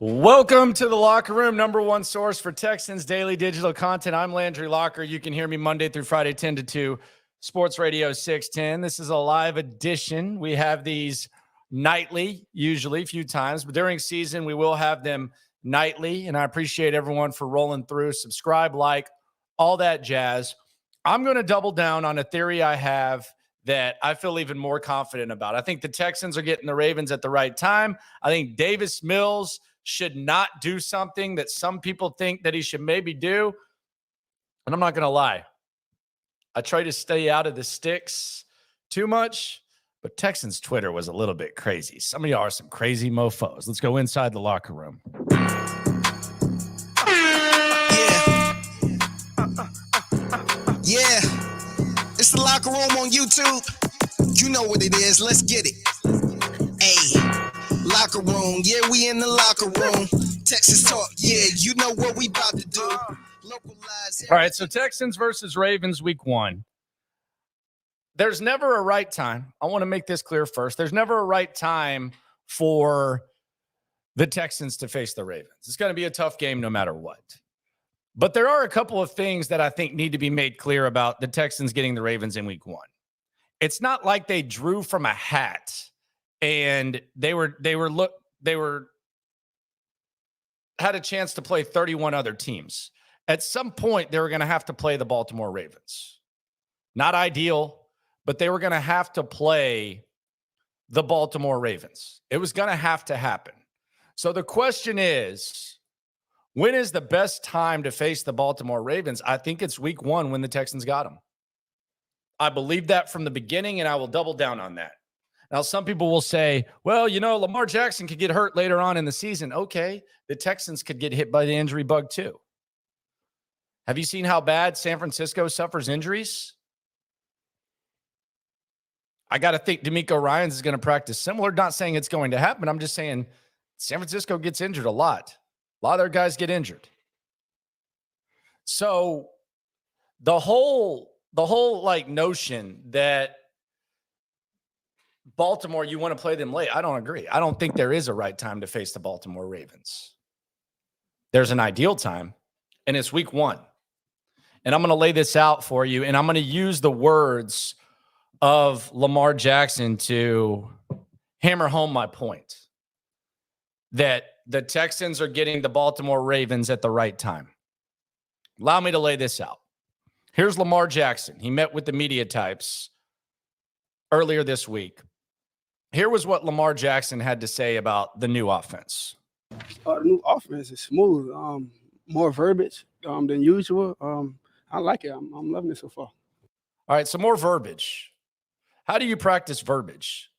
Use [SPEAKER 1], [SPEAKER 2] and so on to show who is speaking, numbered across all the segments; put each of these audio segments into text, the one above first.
[SPEAKER 1] Welcome to the Locker Room, number one source for Texans daily digital content. I'm Landry Locker. You can hear me Monday through Friday, 10 to 2, Sports Radio 610. This is a live edition. We have these nightly, usually a few times, but during season, we will have them nightly. And I appreciate everyone for rolling through. Subscribe, like, all that jazz. I'm going to double down on a theory I have that I feel even more confident about. I think the Texans are getting the Ravens at the right time. I think Davis Mills should not do something that some people think that he should maybe do. And I'm not going to lie. I try to stay out of the sticks too much, but Texans Twitter was a little bit crazy. Some of y'all are some crazy mofos. Let's go inside the locker room.
[SPEAKER 2] Yeah. It's the Locker Room on YouTube. You know what it is. Let's get it. Hey. Locker room, yeah, we in the locker room. Texas talk, yeah, you know what we about to do. Localize.
[SPEAKER 1] All right, so Texans versus Ravens week 1. There's never a right time. I want to make this clear first. There's never a right time for the Texans to face the Ravens. It's going to be a tough game no matter what. But there are a couple of things that I think need to be made clear about the Texans getting the Ravens in week 1. It's not like they drew from a hat and they had a chance to play 31 other teams. At some point, they were going to have to play the Baltimore Ravens. Not ideal, but they were going to have to play the Baltimore Ravens. It was going to have to happen. So the question is, when is the best time to face the Baltimore Ravens? I think it's week 1 when the Texans got them. I believe that from the beginning, and I will double down on that. Now, some people will say, well, you know, Lamar Jackson could get hurt later on in the season. Okay, the Texans could get hit by the injury bug too. Have you seen how bad San Francisco suffers injuries? I got to think D'Amico Ryans is going to practice similar. Not saying it's going to happen. I'm just saying San Francisco gets injured a lot. A lot of their guys get injured. So the whole like notion that Baltimore, you want to play them late. I don't agree. I don't think there is a right time to face the Baltimore Ravens. There's an ideal time, and it's week 1. And I'm going to lay this out for you, and I'm going to use the words of Lamar Jackson to hammer home my point that the Texans are getting the Baltimore Ravens at the right time. Allow me to lay this out. Here's Lamar Jackson. He met with the media types earlier this week. Here was what Lamar Jackson had to say about the new offense.
[SPEAKER 3] The new offense is smooth, more verbiage than usual. I like it. I'm loving it so far.
[SPEAKER 1] All right, so more verbiage. How do you practice verbiage?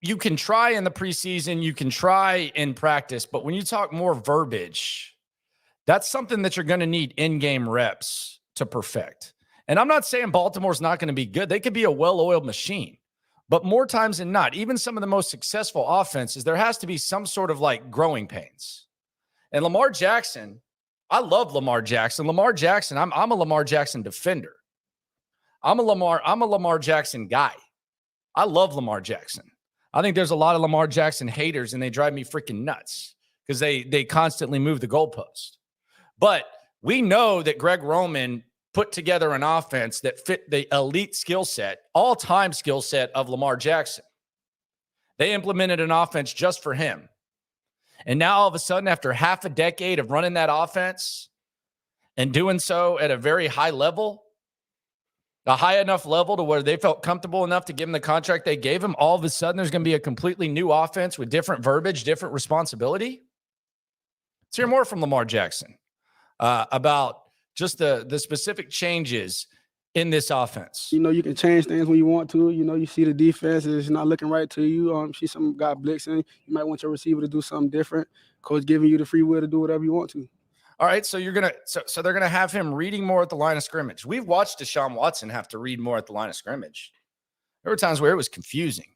[SPEAKER 1] You can try in the preseason, you can try in practice, but when you talk more verbiage, that's something that you're going to need in-game reps to perfect. And I'm not saying Baltimore's not going to be good. They could be a well-oiled machine. But more times than not, even some of the most successful offenses, there has to be some sort of like growing pains. And Lamar Jackson, I love Lamar Jackson. Lamar Jackson, I'm a Lamar Jackson defender. I'm a Lamar Jackson guy. I love Lamar Jackson. I think there's a lot of Lamar Jackson haters, and they drive me freaking nuts because they constantly move the goalpost. But we know that Greg Roman put together an offense that fit the elite skill set, all-time skill set of Lamar Jackson. They implemented an offense just for him. And now all of a sudden, after half a decade of running that offense and doing so at a very high level, a high enough level to where they felt comfortable enough to give him the contract they gave him, all of a sudden there's going to be a completely new offense with different verbiage, different responsibility. Let's hear more from Lamar Jackson about just the specific changes in this offense.
[SPEAKER 3] You know, you can change things when you want to. You know, you see the defense is not looking right to you. See some guy blitzing. You might want your receiver to do something different. Coach giving you the free will to do whatever you want to.
[SPEAKER 1] All right, so so they're gonna have him reading more at the line of scrimmage. We've watched Deshaun Watson have to read more at the line of scrimmage. There were times where it was confusing.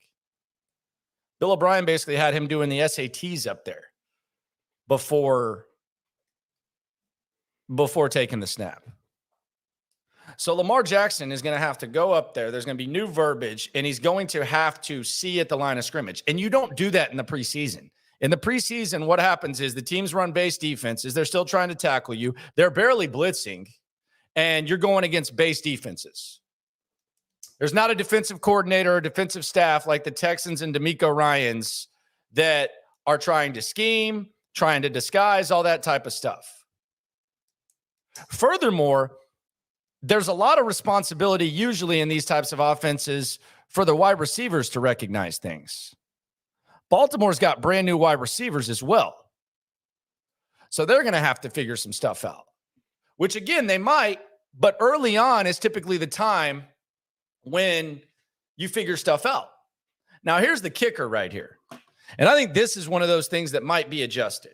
[SPEAKER 1] Bill O'Brien basically had him doing the SATs up there before taking the snap. So Lamar Jackson is going to have to go up there. There's going to be new verbiage, and he's going to have to see at the line of scrimmage. And you don't do that in the preseason. In the preseason, what happens is the teams run base defenses. They're still trying to tackle you. They're barely blitzing, and you're going against base defenses. There's not a defensive coordinator or defensive staff like the Texans and DeMeco Ryans that are trying to scheme, trying to disguise, all that type of stuff. Furthermore, there's a lot of responsibility usually in these types of offenses for the wide receivers to recognize things. Baltimore's got brand new wide receivers as well. So they're going to have to figure some stuff out, which again, they might, but early on is typically the time when you figure stuff out. Now, here's the kicker right here. And I think this is one of those things that might be adjusted.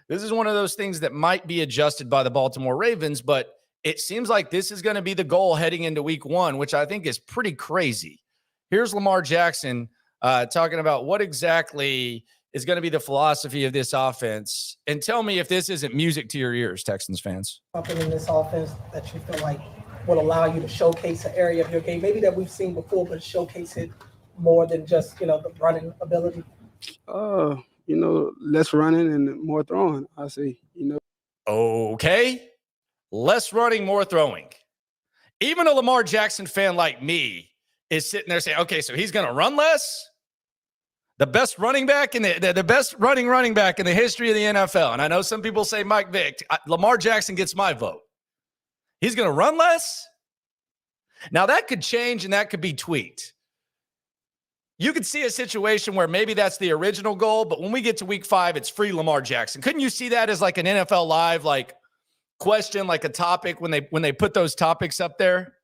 [SPEAKER 1] This is one of those things that might be adjusted by the Baltimore Ravens, but it seems like this is going to be the goal heading into week 1, which I think is pretty crazy. Here's Lamar Jackson talking about what exactly is going to be the philosophy of this offense. And tell me if this isn't music to your ears, Texans fans.
[SPEAKER 4] Something in this offense that you feel like will allow you to showcase an area of your game, maybe that we've seen before, but showcase it more than just, the running ability?
[SPEAKER 3] Less running and more throwing, I say,
[SPEAKER 1] Okay. Less running, more throwing. Even a Lamar Jackson fan like me is sitting there saying, okay, so he's going to run less? The best running back in the best running back in the history of the NFL. And I know some people say Mike Vick. Lamar Jackson gets my vote. He's going to run less? Now, that could change and that could be tweaked. You could see a situation where maybe that's the original goal, but when we get to week 5, it's free Lamar Jackson. Couldn't you see that as like an NFL Live question, like a topic when they put those topics up there?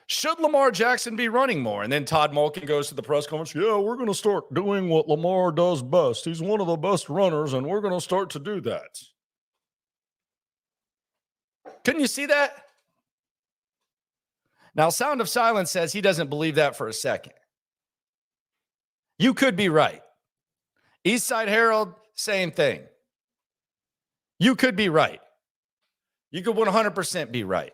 [SPEAKER 1] Should Lamar Jackson be running more? And then Todd Mulkin goes to the press conference, yeah, we're going to start doing what Lamar does best. He's one of the best runners, and we're going to start to do that. Couldn't you see that? Now, Sound of Silence says he doesn't believe that for a second. You could be right. Eastside Herald, same thing. You could be right. You could 100% be right.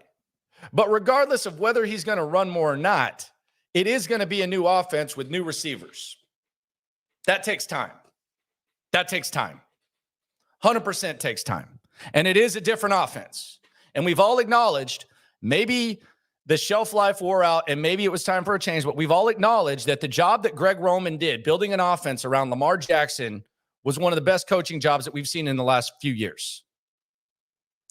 [SPEAKER 1] But regardless of whether he's going to run more or not, it is going to be a new offense with new receivers. That takes time. 100% takes time. And it is a different offense. And we've all acknowledged maybe the shelf life wore out and maybe it was time for a change, but we've all acknowledged that the job that Greg Roman did, building an offense around Lamar Jackson, was one of the best coaching jobs that we've seen in the last few years.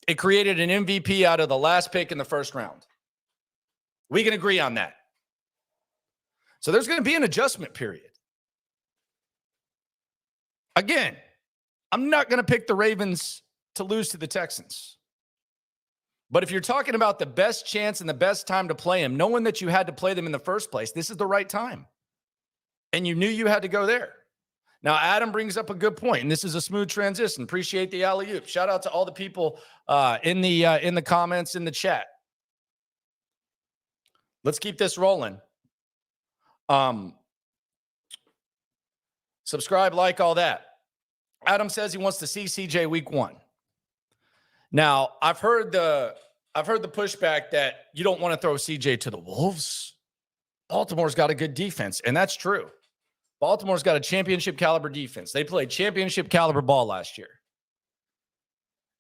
[SPEAKER 1] It created an MVP out of the last pick in the first round. We can agree on that. So there's going to be an adjustment period. Again, I'm not going to pick the Ravens to lose to the Texans. But if you're talking about the best chance and the best time to play them, knowing that you had to play them in the first place, this is the right time. And you knew you had to go there. Now, Adam brings up a good point, and this is a smooth transition. Appreciate the alley-oop. Shout out to all the people in the comments, in the chat. Let's keep this rolling. Subscribe, like, all that. Adam says he wants to see CJ week 1. Now, I've heard the pushback that you don't want to throw CJ to the Wolves. Baltimore's got a good defense, and that's true. Baltimore's got a championship caliber defense. They played championship caliber ball last year.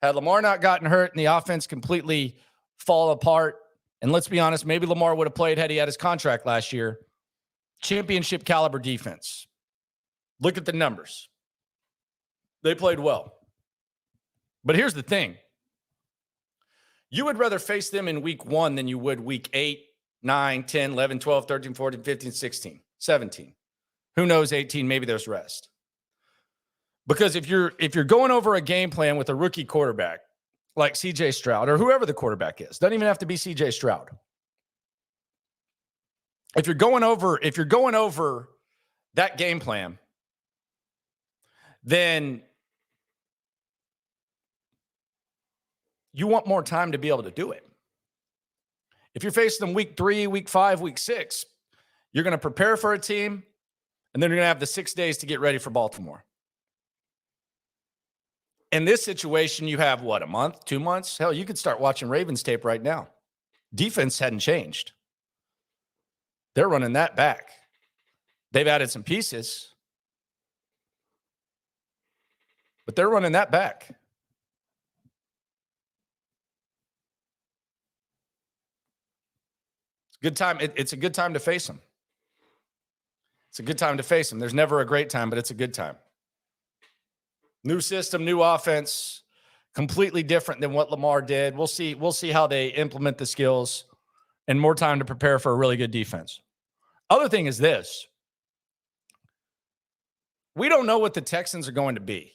[SPEAKER 1] Had Lamar not gotten hurt and the offense completely fall apart, and let's be honest, maybe Lamar would have played had he had his contract last year. Championship caliber defense. Look at the numbers. They played well. But here's the thing. You would rather face them in week 1 than you would week 8, 9, 10, 11, 12, 13, 14, 15, 16, 17. Who knows, 18, maybe there's rest. Because if you're going over a game plan with a rookie quarterback like CJ Stroud or whoever the quarterback is, doesn't even have to be CJ Stroud. If you're going over that game plan, then you want more time to be able to do it. If you're facing them week 3, week 5, week 6, you're going to prepare for a team, and then you're going to have the 6 days to get ready for Baltimore. In this situation, you have, a month, 2 months? Hell, you could start watching Ravens tape right now. Defense hadn't changed. They're running that back. They've added some pieces, but they're running that back. It's a good time. It's a good time to face them. It's a good time to face them. There's never a great time, but it's a good time. New system, new offense, completely different than what Lamar did. We'll see how they implement the skills, and more time to prepare for a really good defense. Other thing is this. We don't know what the Texans are going to be.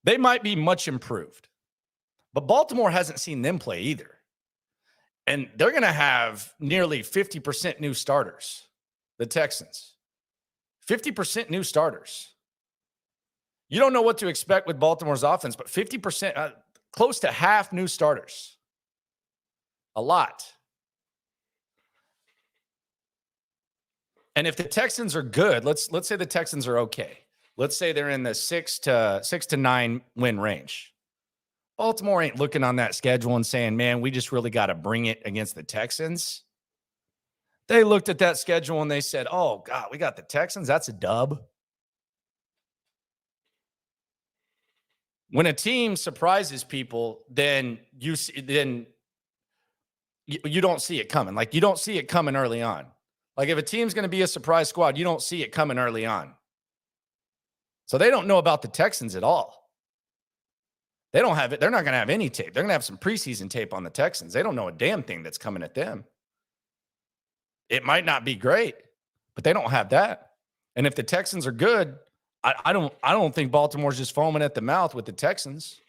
[SPEAKER 1] They might be much improved, but Baltimore hasn't seen them play either. And they're going to have nearly 50% new starters, the Texans. 50% new starters. You don't know what to expect with Baltimore's offense, but 50%, close to half new starters. A lot. And if the Texans are good, let's say the Texans are okay. Let's say they're in the 6 to 9 win range. Baltimore ain't looking on that schedule and saying, man, we just really got to bring it against the Texans. They looked at that schedule and they said, oh, God, we got the Texans. That's a dub. When a team surprises people, then you don't see it coming. Like, you don't see it coming early on. Like, if a team's going to be a surprise squad, you don't see it coming early on. So they don't know about the Texans at all. They don't have it. They're not going to have any tape. They're going to have some preseason tape on the Texans. They don't know a damn thing that's coming at them. It might not be great, but they don't have that. And if the Texans are good, I don't think Baltimore's just foaming at the mouth with the Texans.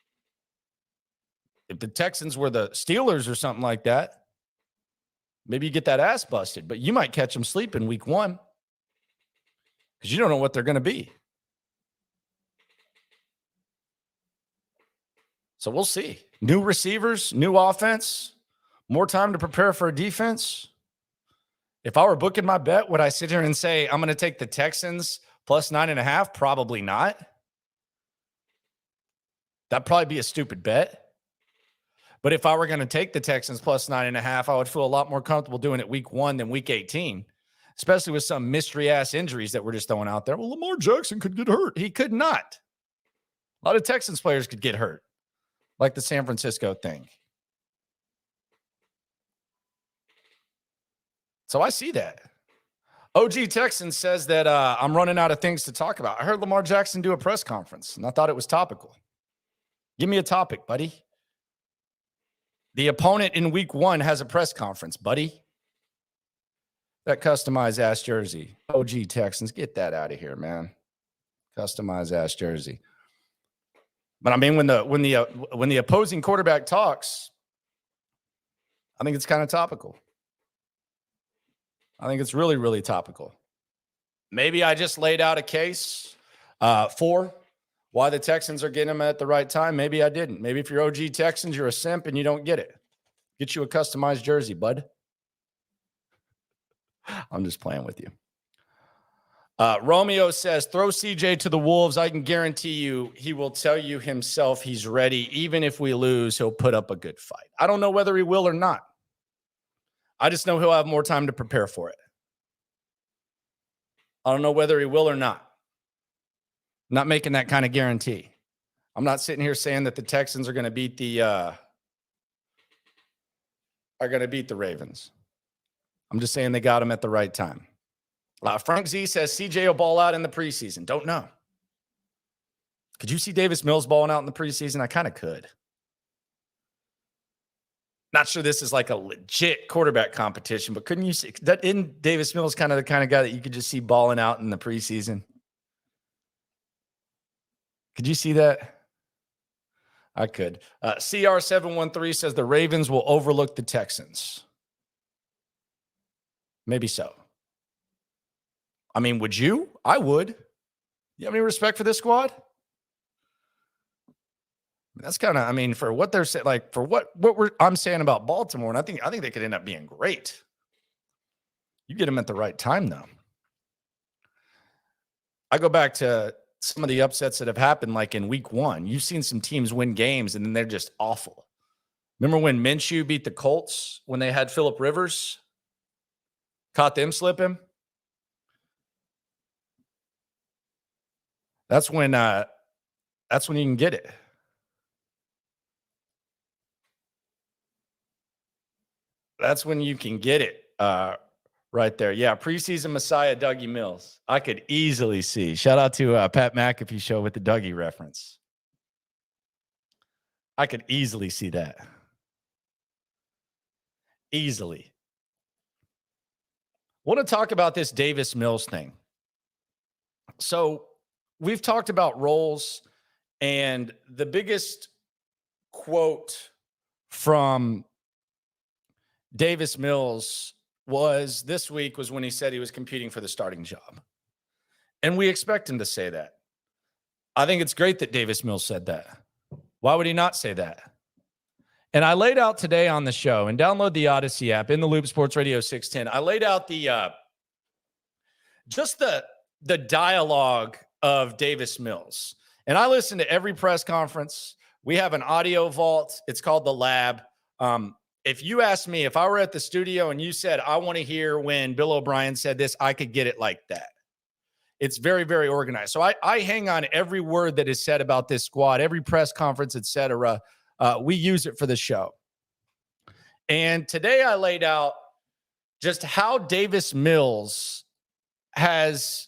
[SPEAKER 1] If the Texans were the Steelers or something like that, maybe you get that ass busted, but you might catch them sleeping week 1 because you don't know what they're going to be. So we'll see. New receivers, new offense, more time to prepare for a defense. If I were booking my bet, would I sit here and say, I'm going to take the Texans plus 9.5? Probably not. That'd probably be a stupid bet. But if I were going to take the Texans plus 9.5, I would feel a lot more comfortable doing it week 1 than week 18, especially with some mystery-ass injuries that we're just throwing out there. Well, Lamar Jackson could get hurt. He could not. A lot of Texans players could get hurt, like the San Francisco thing. So I see that. OG Texan says that I'm running out of things to talk about. I heard Lamar Jackson do a press conference, and I thought it was topical. Give me a topic, buddy. The opponent in week 1 has a press conference, buddy. That customized ass jersey. OG Texans, get that out of here, man. Customized ass jersey. But I mean, when the opposing quarterback talks, I think it's kind of topical. I think it's really, really topical. Maybe I just laid out a case for why the Texans are getting them at the right time. Maybe I didn't. Maybe if you're OG Texans, you're a simp and you don't get it. Get you a customized jersey, bud. I'm just playing with you. Romeo says, throw CJ to the Wolves. I can guarantee you he will tell you himself he's ready. Even if we lose, he'll put up a good fight. I don't know whether he will or not. I just know he'll have more time to prepare for it. I don't know whether he will or not. I'm not making that kind of guarantee. I'm not sitting here saying that the Texans are going to beat the Ravens. I'm just saying they got him at the right time. Frank Z says CJ will ball out in the preseason. Don't know. Could you see Davis Mills balling out in the preseason? I kind of could. Not sure this is like a legit quarterback competition, but couldn't you see that? Isn't Davis Mills kind of the kind of guy that you could just see balling out in the preseason? Could you see that? I could. CR713 says the Ravens will overlook the Texans. Maybe so. I mean, would you? I would. You have any respect for this squad? That's kind of, I mean, for what they're saying, like for what I'm saying about Baltimore, and I think they could end up being great. You get them at the right time, though. I go back to some of the upsets that have happened, like in week 1. You've seen some teams win games, and then they're just awful. Remember when Minshew beat the Colts when they had Phillip Rivers? Caught them slipping? That's when you can get it. That's when you can get it right there. Yeah, preseason Messiah Dougie Mills. I could easily see. Shout out to Pat McAfee show with the Dougie reference. I could easily see that. Easily. Want to talk about this Davis Mills thing. So we've talked about roles, and the biggest quote from Davis Mills was this week was when he said he was competing for the starting job. And we expect him to say that. I think it's great that Davis Mills said that. Why would he not say that? And I laid out today on the show, and download the Odyssey app in the Loop Sports Radio 610. I laid out the just the dialogue of Davis Mills. And I listened to every press conference. We have an audio vault. It's called The Lab. If you asked me, if I were at the studio and you said, I want to hear when Bill O'Brien said this, I could get it like that. It's very, very organized. So I hang on every word that is said about this squad, every press conference, et cetera. We use it for the show. And today I laid out just how Davis Mills has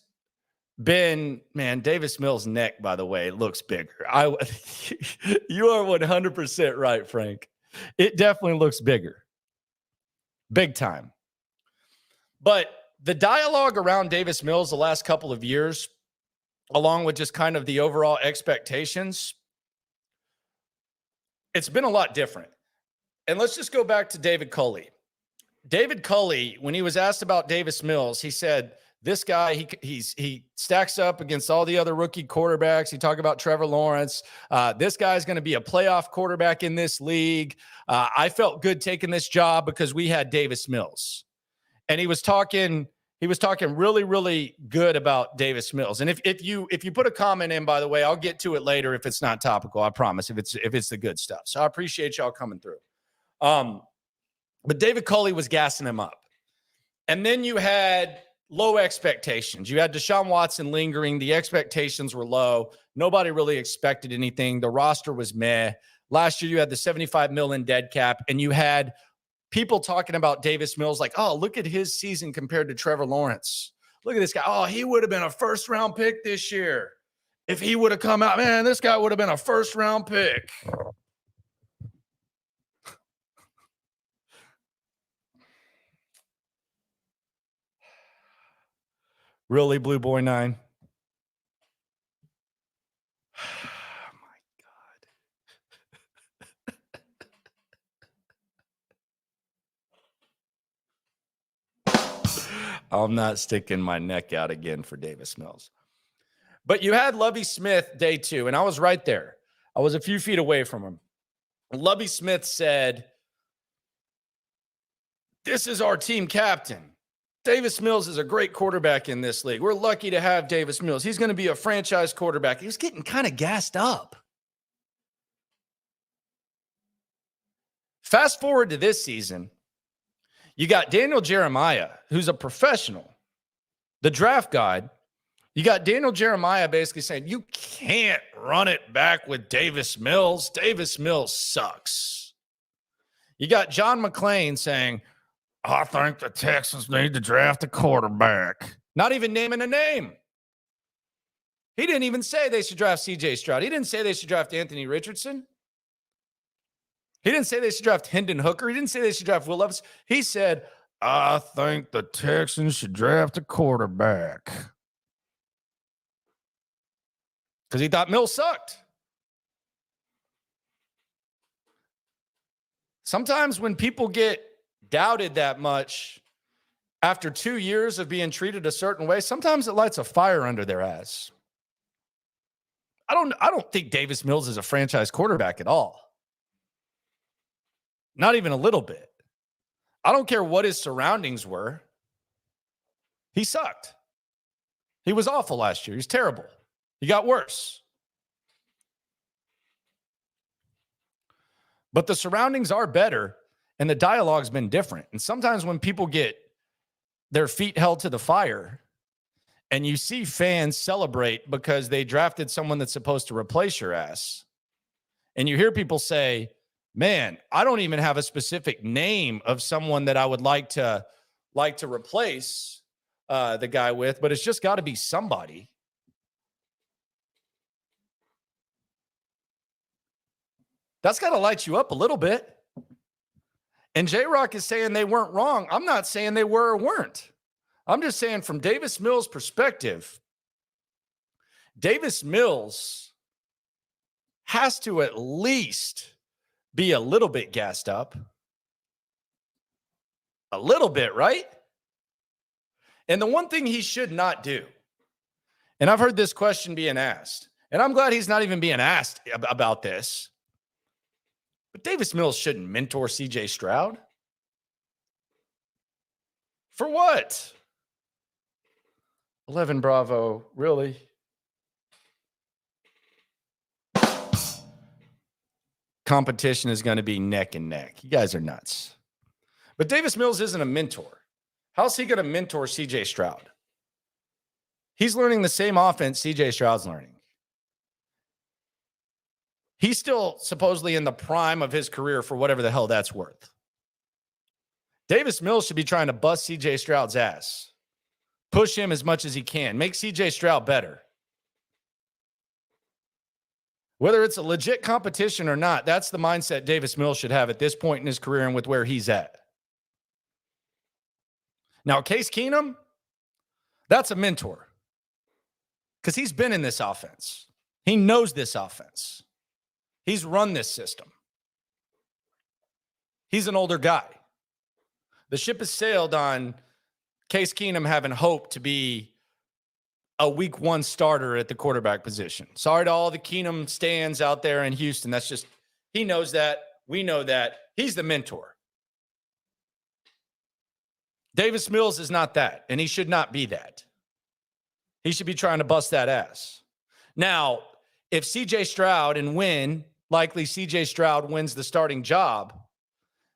[SPEAKER 1] been, man, Davis Mills' neck, by the way, looks bigger. You are 100% right, Frank. It definitely looks bigger. Big time. But the dialogue around Davis Mills the last couple of years, along with just kind of the overall expectations, it's been a lot different. And let's just go back to David Culley. David Culley, when he was asked about Davis Mills, he said, this guy, he stacks up against all the other rookie quarterbacks. He talked about Trevor Lawrence. This guy's going to be a playoff quarterback in this league. I felt good taking this job because we had Davis Mills. And he was talking really, really good about Davis Mills. And if you put a comment in, by the way, I'll get to it later if it's not topical. I promise, if it's the good stuff. So I appreciate y'all coming through. But David Culley was gassing him up. And then you had low expectations. You had Deshaun Watson lingering. The expectations were low. Nobody really expected anything. The roster was meh. Last year, you had the $75 million dead cap, and you had people talking about Davis Mills like, oh, look at his season compared to Trevor Lawrence. Look at this guy. Oh, he would have been a first-round pick this year. If he would have come out, man, this guy would have been a first-round pick. Really, Blue Boy 9? Oh, my God. I'm not sticking my neck out again for Davis Mills. But you had Lovie Smith day 2, and I was right there. I was a few feet away from him. Lovie Smith said, this is our team captain. Davis Mills is a great quarterback in this league. We're lucky to have Davis Mills. He's going to be a franchise quarterback. He was getting kind of gassed up. Fast forward to this season, you got Daniel Jeremiah, who's a professional, the draft guide. You got Daniel Jeremiah basically saying, you can't run it back with Davis Mills. Davis Mills sucks. You got John McClain saying, I think the Texans need to draft a quarterback. Not even naming a name. He didn't even say they should draft C.J. Stroud. He didn't say they should draft Anthony Richardson. He didn't say they should draft Hendon Hooker. He didn't say they should draft Will Levis. He said, I think the Texans should draft a quarterback. Because he thought Mills sucked. Sometimes when people get doubted that much after 2 years of being treated a certain way, sometimes it lights a fire under their ass. I don't think Davis Mills is a franchise quarterback at all. Not even a little bit. I don't care what his surroundings were. He sucked. He was awful last year. He's terrible. He got worse. But the surroundings are better. And the dialogue's been different. And sometimes when people get their feet held to the fire and you see fans celebrate because they drafted someone that's supposed to replace your ass, and you hear people say, man, I don't even have a specific name of someone that I would like to replace the guy with, but it's just got to be somebody. That's got to light you up a little bit. And J-Rock is saying they weren't wrong. I'm not saying they were or weren't. I'm just saying from Davis Mills' perspective, Davis Mills has to at least be a little bit gassed up. A little bit, right? And the one thing he should not do, and I've heard this question being asked, and I'm glad he's not even being asked about this, but Davis Mills shouldn't mentor CJ Stroud. For what? 11 Bravo, really? Competition is going to be neck and neck. You guys are nuts. But Davis Mills isn't a mentor. How's he going to mentor CJ Stroud? He's learning the same offense CJ Stroud's learning. He's still supposedly in the prime of his career for whatever the hell that's worth. Davis Mills should be trying to bust CJ Stroud's ass. Push him as much as he can. Make CJ Stroud better. Whether it's a legit competition or not, that's the mindset Davis Mills should have at this point in his career and with where he's at. Now, Case Keenum, that's a mentor because he's been in this offense. He knows this offense. He's run this system. He's an older guy. The ship has sailed on Case Keenum having hope to be a week one starter at the quarterback position. Sorry to all the Keenum stands out there in Houston. That's just, he knows that. We know that. He's the mentor. Davis Mills is not that, and he should not be that. He should be trying to bust that ass. Now, if CJ Stroud likely CJ Stroud wins the starting job,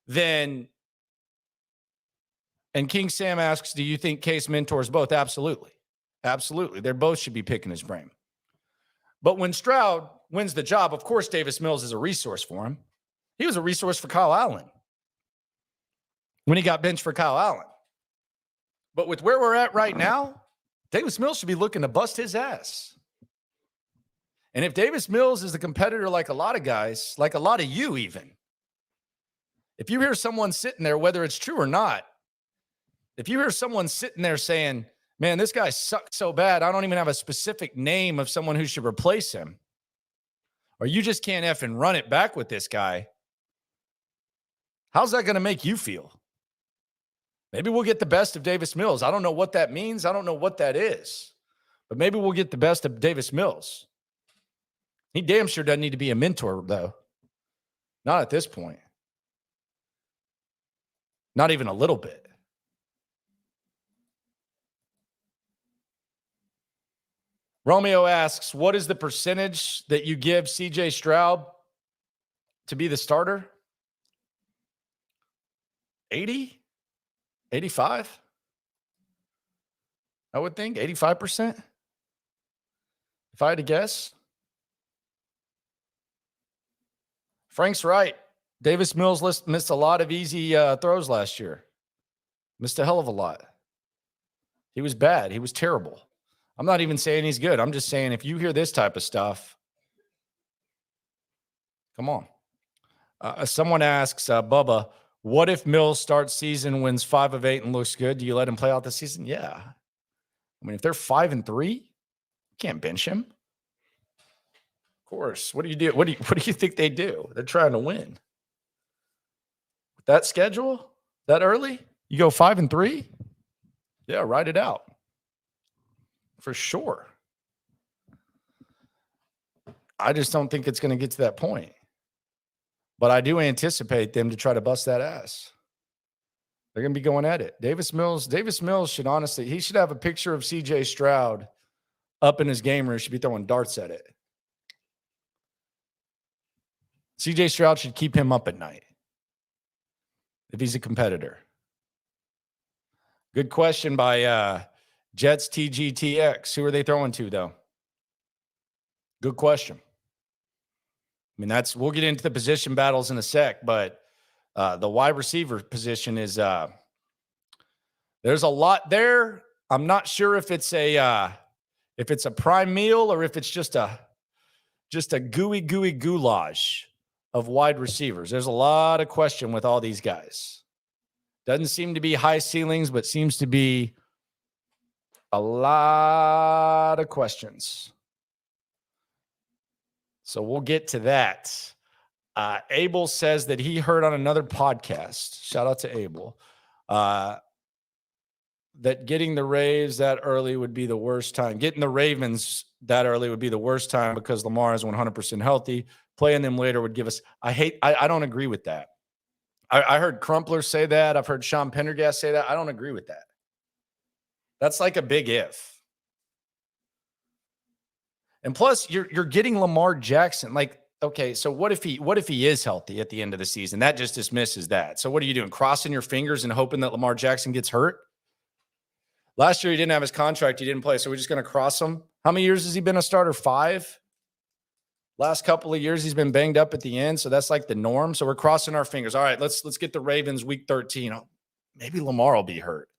[SPEAKER 1] then, and King Sam asks, do you think Case mentors both? Absolutely. Absolutely. They both should be picking his brain. But when Stroud wins the job, of course, Davis Mills is a resource for him. He was a resource for Kyle Allen when he got benched for Kyle Allen. But with where we're at right now, Davis Mills should be looking to bust his ass. And if Davis Mills is a competitor like a lot of guys, like a lot of you even, if you hear someone sitting there, whether it's true or not, if you hear someone sitting there saying, man, this guy sucks so bad, I don't even have a specific name of someone who should replace him, or you just can't effing run it back with this guy, how's that going to make you feel? Maybe we'll get the best of Davis Mills. I don't know what that means. I don't know what that is. But maybe we'll get the best of Davis Mills. He damn sure doesn't need to be a mentor, though. Not at this point. Not even a little bit. Romeo asks, what is the percentage that you give CJ Stroud to be the starter? 80? 85? I would think 85%. If I had to guess. Frank's right. Davis Mills missed a lot of easy throws last year. Missed a hell of a lot. He was bad. He was terrible. I'm not even saying he's good. I'm just saying if you hear this type of stuff, come on. Someone asks, Bubba, what if Mills starts season, wins 5 of 8 and looks good? Do you let him play out the season? Yeah. I mean, if they're 5-3, you can't bench him. Of course. What do you do? What do you think they do? They're trying to win. With that schedule, that early, you go 5-3? Yeah, ride it out. For sure. I just don't think it's going to get to that point. But I do anticipate them to try to bust that ass. They're going to be going at it. Davis Mills should honestly, he should have a picture of CJ Stroud up in his game room. Should be throwing darts at it. CJ Stroud should keep him up at night if he's a competitor. Good question by Jets, TGTX. Who are they throwing to, though? Good question. I mean, we'll get into the position battles in a sec, but the wide receiver position is there's a lot there. I'm not sure if it's a prime meal or if it's just a gooey goulash of wide receivers. There's a lot of question with all these guys. Doesn't seem to be high ceilings, but seems to be a lot of questions. So we'll get to that. Abel says that he heard on another podcast, shout out to Abel, that getting the Raves that early would be the worst time. Getting the Ravens that early would be the worst time because Lamar is 100% healthy. Playing them later would give us – I don't agree with that. I heard Crumpler say that. I've heard Sean Pendergast say that. I don't agree with that. That's like a big if. And plus, you're getting Lamar Jackson. Like, okay, so what if he is healthy at the end of the season? That just dismisses that. So what are you doing? Crossing your fingers and hoping that Lamar Jackson gets hurt? Last year he didn't have his contract. He didn't play. So we're just going to cross him. How many years has he been a starter? 5? Last couple of years he's been banged up at the end. So that's like the norm. So we're crossing our fingers. All right, let's get the Ravens week 13. Oh, maybe Lamar will be hurt.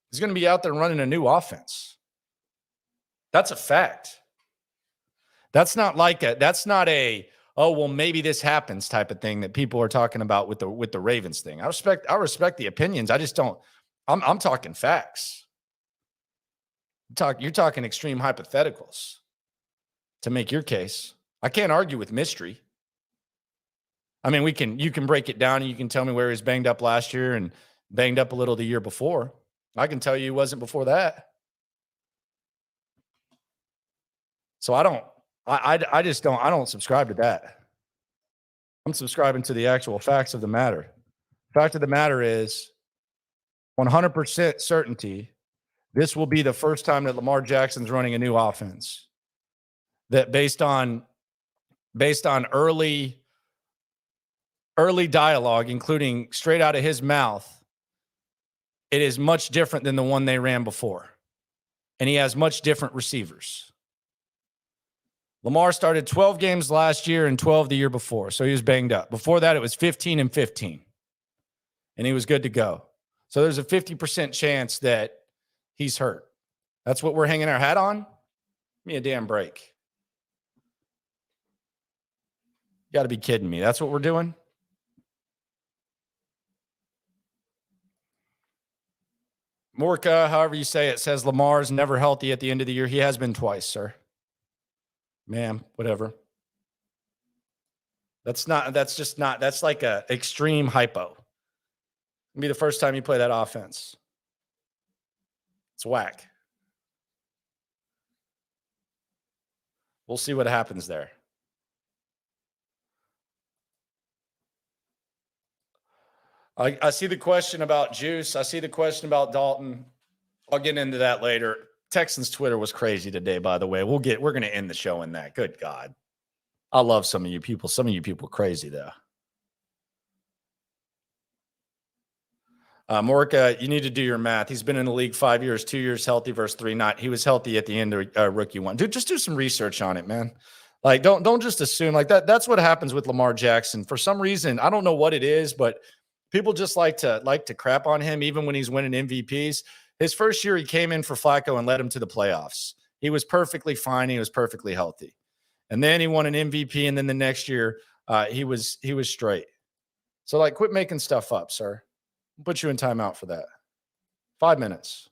[SPEAKER 1] He's going to be out there running a new offense. That's a fact. That's not a oh, well, maybe this happens type of thing that people are talking about with the Ravens thing. I respect the opinions. I just don't. I'm talking facts. You're talking extreme hypotheticals to make your case. I can't argue with mystery. I mean, you can break it down and you can tell me where he was banged up last year and banged up a little the year before. I can tell you he wasn't before that. So I don't subscribe to that. I'm subscribing to the actual facts of the matter. Fact of the matter is 100% certainty this will be the first time that Lamar Jackson's running a new offense. That based on early dialogue, including straight out of his mouth, it is much different than the one they ran before. And he has much different receivers. Lamar started 12 games last year and 12 the year before, so he was banged up. Before that, it was 15 and 15, and he was good to go. So there's a 50% chance that he's hurt. That's what we're hanging our hat on? Give me a damn break. You got to be kidding me. That's what we're doing? Morka, however you say it, says Lamar's never healthy at the end of the year. He has been twice, sir. Man, whatever. That's like a extreme hypo. It'll be the first time you play that offense. It's whack. We'll see what happens there. I see the question about Juice. I see the question about Dalton. I'll get into that later. Texans Twitter was crazy today, by the way. We're going to end the show in that. Good God. I love some of you people. Some of you people crazy, though. Morka, you need to do your math. He's been in the league 5 years, 2 years healthy versus 3 not. He was healthy at the end of rookie one. Dude, just do some research on it, man. Like, don't just assume like that. That's what happens with Lamar Jackson. For some reason, I don't know what it is, but people just like to crap on him even when he's winning MVPs. His first year, he came in for Flacco and led him to the playoffs. He was perfectly fine. He was perfectly healthy. And then he won an MVP, and then the next year, he was straight. So, like, quit making stuff up, sir. I'll put you in timeout for that. 5 minutes.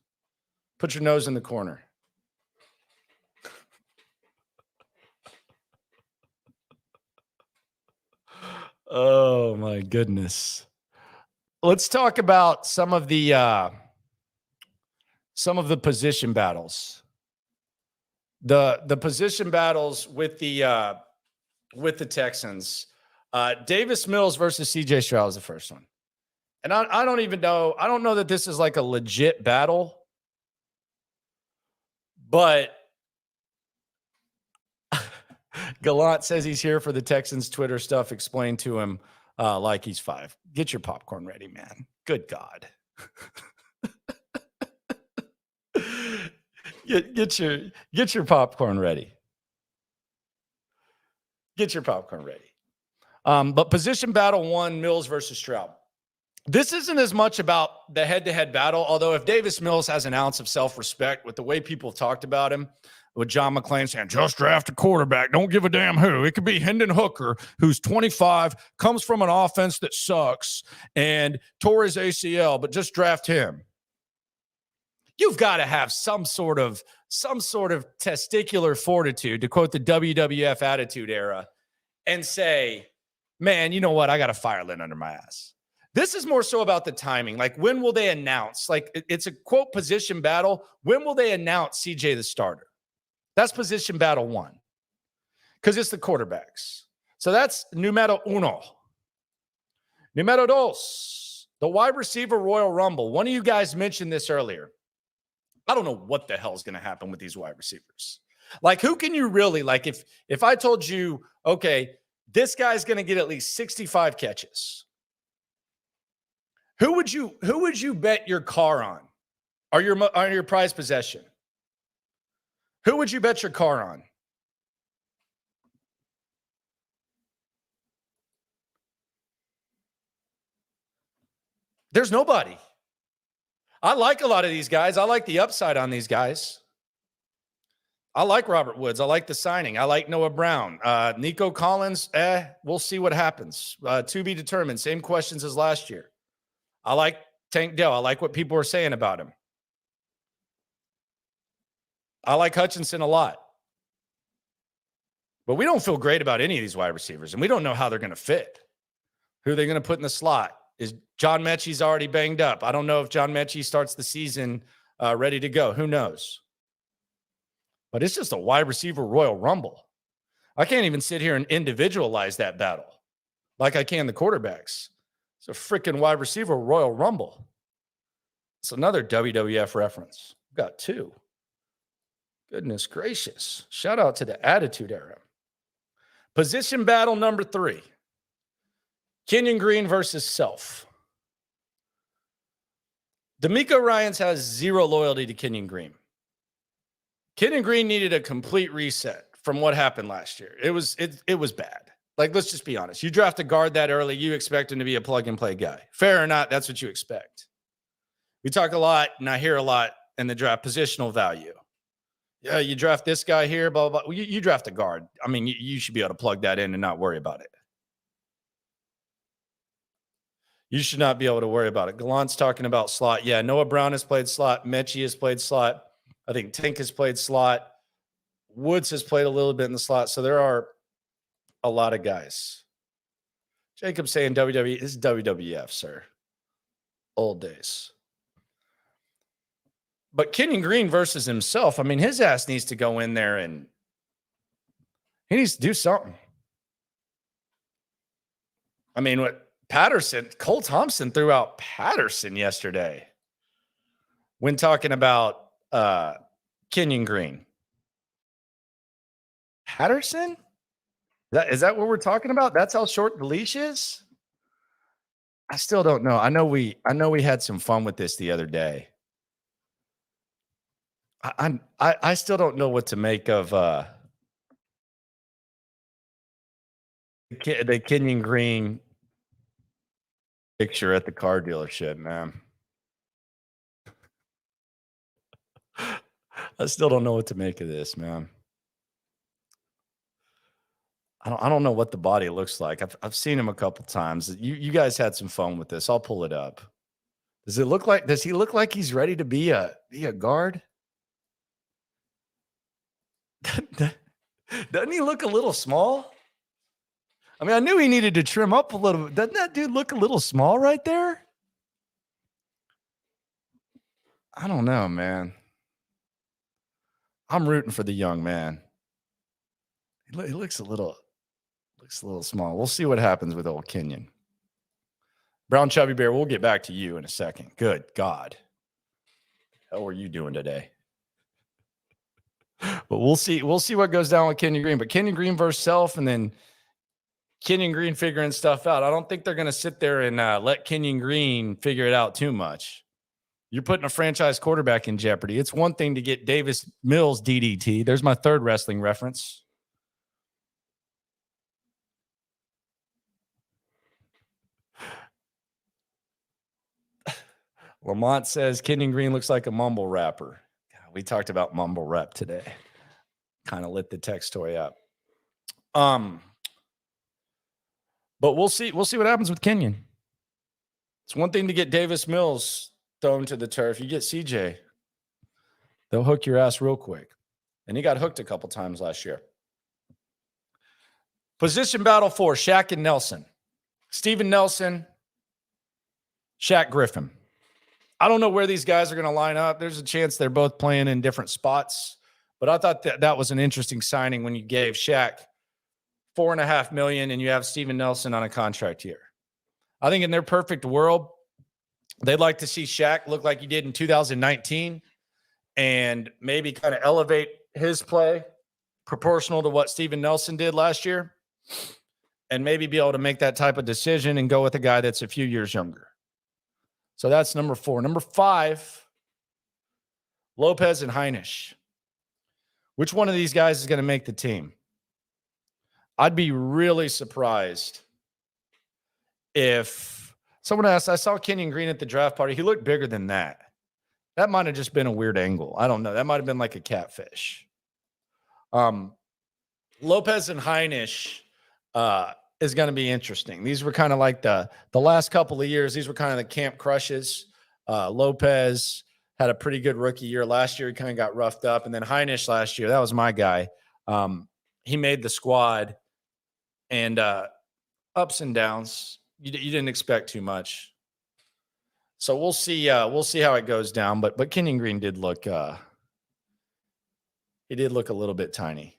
[SPEAKER 1] Put your nose in the corner. Oh, my goodness. Let's talk about some of the position battles. The position battles with the Texans. Davis Mills versus CJ Stroud is the first one. And I don't even know. I don't know that this is like a legit battle. But Gallant says he's here for the Texans Twitter stuff. Explain to him like he's 5. Get your popcorn ready, man. Good God. Get your popcorn ready. Get your popcorn ready. But position battle 1, Mills versus Stroud. This isn't as much about the head-to-head battle, although if Davis Mills has an ounce of self-respect with the way people have talked about him, with John McClain saying, just draft a quarterback, don't give a damn who. It could be Hendon Hooker, who's 25, comes from an offense that sucks, and tore his ACL, but just draft him. You've got to have some sort of testicular fortitude, to quote the WWF Attitude Era, and say, man, you know what? I got a fire lit under my ass. This is more so about the timing. Like, when will they announce? Like, it's a, quote, position battle. When will they announce CJ the starter? That's position battle 1. Because it's the quarterbacks. So that's numero uno. Numero dos, the wide receiver Royal Rumble. One of you guys mentioned this earlier. I don't know what the hell is going to happen with these wide receivers. Like, who can you really, like, if I told you, okay, this guy's going to get at least 65 catches. Who would you bet your car on? Or your prized possession? Who would you bet your car on? There's nobody. I like a lot of these guys. I like the upside on these guys. I like Robert Woods. I like the signing. I like Noah Brown. Nico Collins, we'll see what happens. To be determined. Same questions as last year. I like Tank Dell. I like what people are saying about him. I like Hutchinson a lot. But we don't feel great about any of these wide receivers, and we don't know how they're going to fit. Who are they going to put in the slot? Is John Mechie's already banged up? I don't know if John Mechie starts the season ready to go. Who knows? But it's just a wide receiver Royal Rumble. I can't even sit here and individualize that battle like I can the quarterbacks. It's a freaking wide receiver Royal Rumble. It's another WWF reference. We've got 2. Goodness gracious. Shout out to the Attitude Era. Position battle number 3. Kenyon Green versus Self. D'Amico Ryans has zero loyalty to Kenyon Green. Kenyon Green needed a complete reset from what happened last year. It was bad. Like, let's just be honest. You draft a guard that early, you expect him to be a plug-and-play guy. Fair or not, that's what you expect. We talk a lot, and I hear a lot in the draft, positional value. Yeah, you draft this guy here, blah, blah, blah. You draft a guard. I mean, you should be able to plug that in and not worry about it. You should not be able to worry about it. Gallant's talking about slot. Yeah, Noah Brown has played slot. Mechie has played slot. I think Tank has played slot. Woods has played a little bit in the slot. So there are a lot of guys. Jacob saying WWE is WWF, sir. Old days. But Kenyon Green versus himself, I mean, his ass needs to go in there and he needs to do something. I mean, what Patterson, Cole Thompson threw out Patterson yesterday when talking about Kenyon Green. Patterson? Is that what we're talking about? That's how short the leash is? I still don't know. I know we had some fun with this the other day. I still don't know what to make of the Kenyon Green picture at the car dealership, man. I still don't know what to make of this, man. I don't know what the body looks like. I've seen him a couple times. You guys had some fun with this. I'll pull it up. Does he look like he's ready to be a guard? Doesn't he look a little small? I mean, I knew he needed to trim up a little bit. Doesn't that dude look a little small right there? I don't know, man. I'm rooting for the young man. He looks a little small. We'll see what happens with old Kenyon. Brown Chubby Bear, we'll get back to you in a second. Good God. How are you doing today? But we'll see what goes down with Kenyon Green. But Kenyon Green versus Self, and then Kenyon Green figuring stuff out. I don't think they're going to sit there and let Kenyon Green figure it out too much. You're putting a franchise quarterback in jeopardy. It's one thing to get Davis Mills DDT. There's my third wrestling reference. Lamont says Kenyon Green looks like a mumble rapper. We talked about mumble rap today. Kind of lit the text toy up. But we'll see. We'll see what happens with Kenyon. It's one thing to get Davis Mills thrown to the turf. You get CJ, they'll hook your ass real quick. And he got hooked a couple times last year. Position battle 4, Shaq and Nelson. Steven Nelson, Shaq Griffin. I don't know where these guys are going to line up. There's a chance they're both playing in different spots. But I thought that was an interesting signing when you gave Shaq $4.5 million and you have Steven Nelson on a contract here. I think in their perfect world, they'd like to see Shaq look like he did in 2019 and maybe kind of elevate his play proportional to what Steven Nelson did last year and maybe be able to make that type of decision and go with a guy that's a few years younger. So that's number 4. Number 5, Lopez and Heinisch. Which one of these guys is going to make the team? I'd be really surprised if someone asked, I saw Kenyon Green at the draft party. He looked bigger than that. That might have just been a weird angle. I don't know. That might have been like a catfish. Lopez and Heinisch is going to be interesting. These were kind of like the last couple of years. These were kind of the camp crushes. Lopez had a pretty good rookie year. Last year, he kind of got roughed up. And then Heinisch last year, that was my guy. He made the squad. And ups and downs. You didn't expect too much. So we'll see how it goes down. But Kenyon Green did look he did look a little bit tiny.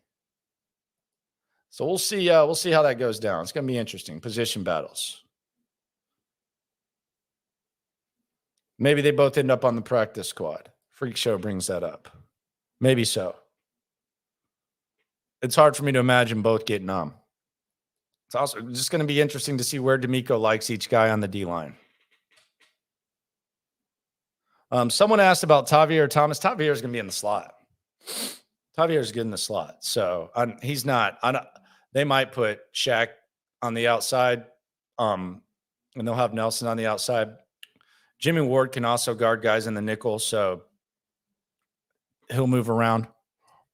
[SPEAKER 1] So we'll see how that goes down. It's going to be interesting. Position battles. Maybe they both end up on the practice squad. Freak Show brings that up. Maybe so. It's hard for me to imagine both getting on. It's also just going to be interesting to see where D'Amico likes each guy on the D-line. Someone asked about Tavier Thomas. Tavier is going to be in the slot. Tavier is good in the slot. So he's not. They might put Shaq on the outside, and they'll have Nelson on the outside. Jimmy Ward can also guard guys in the nickel, so he'll move around.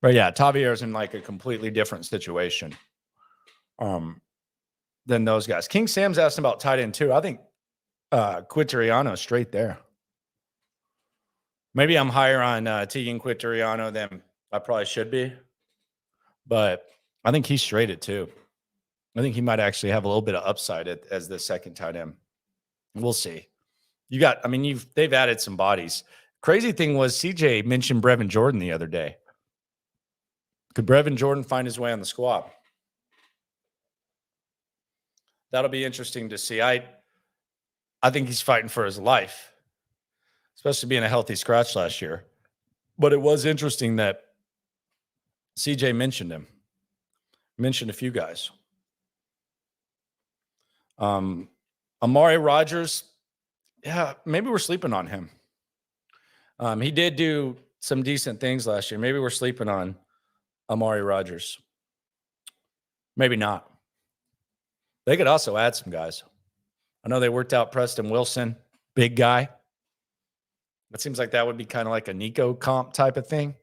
[SPEAKER 1] But yeah, Tavier is in like a completely different situation than those guys. King Sam's asking about tight end too. I think Quintariano is straight there. Maybe I'm higher on Tegan Quintariano than I probably should be, but I think he's straight at 2. I think he might actually have a little bit of upside as the second tight end. We'll see. They've added some bodies. Crazy thing was CJ mentioned Brevin Jordan the other day. Could Brevin Jordan find his way on the squad? That'll be interesting to see. I think he's fighting for his life, especially being a healthy scratch last year. But it was interesting that CJ mentioned him. Mentioned a few guys. Amari Rodgers, yeah, maybe we're sleeping on him. He did do some decent things last year. Maybe we're sleeping on Amari Rodgers. Maybe not. They could also add some guys. I know they worked out Preston Wilson, big guy. It seems like that would be kind of like a Nico comp type of thing.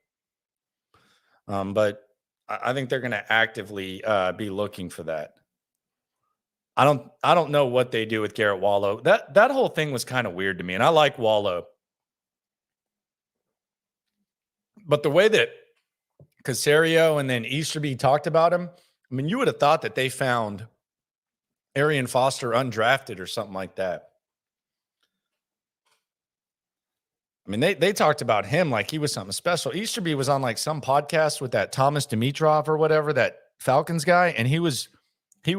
[SPEAKER 1] But I think they're going to actively be looking for that. I don't know what they do with Garrett Wallow. That whole thing was kind of weird to me, and I like Wallow. But the way that Caserio and then Easterby talked about him, I mean, you would have thought that they found Arian Foster undrafted or something like that. I mean, they talked about him like he was something special. Easterby was on like some podcast with that Thomas Dimitrov or whatever, that Falcons guy, and he was